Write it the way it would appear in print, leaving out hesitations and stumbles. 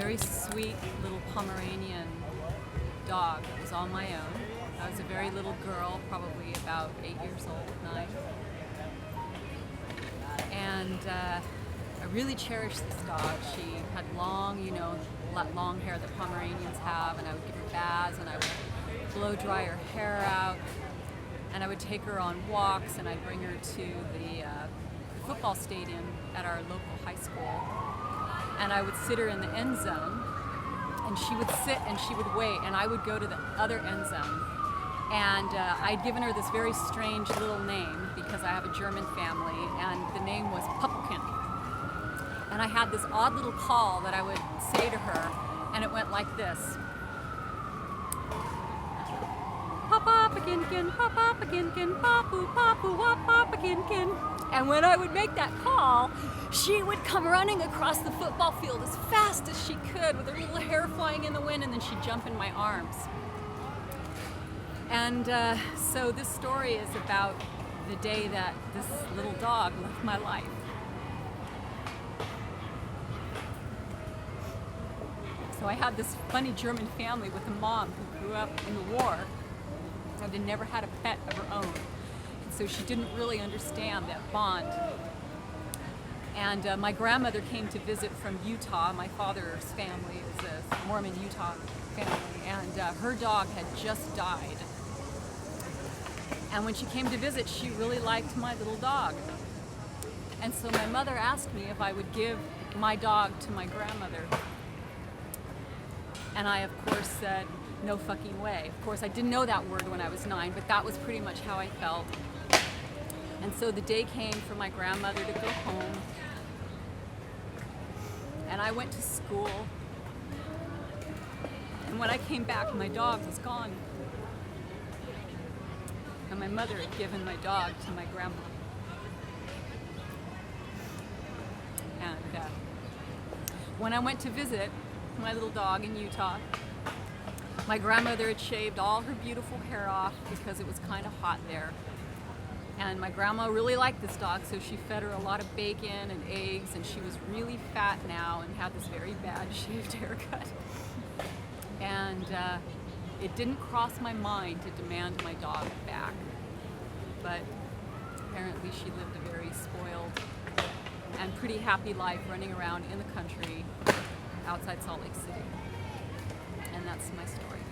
very sweet little Pomeranian dog that was on my own. I was a very little girl, probably about 8 years old, 9. And I really cherished this dog. She had long, long hair that Pomeranians have, and I would give her baths, and I would blow dry her hair out, and I would take her on walks, and I'd bring her to the football stadium at our local high school, and I would sit her in the end zone, and she would sit and she would wait, and I would go to the other end zone, and I'd given her this very strange little name because I have a German family, and the name was Puppkin. And I had this odd little call that I would say to her, and it went like this. Papa-pakinkin, papa-pakinkin, papu, papu, wap-papa-kinkin. And when I would make that call, she would come running across the football field as fast as she could with her little hair flying in the wind, and then she'd jump in my arms. And so this story is about the day that this little dog left my life. So I had this funny German family with a mom who grew up in the war and had never had a pet of her own. And so she didn't really understand that bond. And my grandmother came to visit from Utah. My father's family is a Mormon Utah family, and her dog had just died. And when she came to visit, she really liked my little dog. And so my mother asked me if I would give my dog to my grandmother. And I, of course, said, no fucking way. Of course, I didn't know that word when I was 9, but that was pretty much how I felt. And so the day came for my grandmother to go home. And I went to school. And when I came back, my dog was gone. And my mother had given my dog to my grandma. And when I went to visit my little dog in Utah, my grandmother had shaved all her beautiful hair off because it was kind of hot there. And my grandma really liked this dog, so she fed her a lot of bacon and eggs, and she was really fat now and had this very bad shaved haircut. And it didn't cross my mind to demand my dog back, but apparently she lived a very spoiled and pretty happy life running around in the country outside Salt Lake City. And that's my story.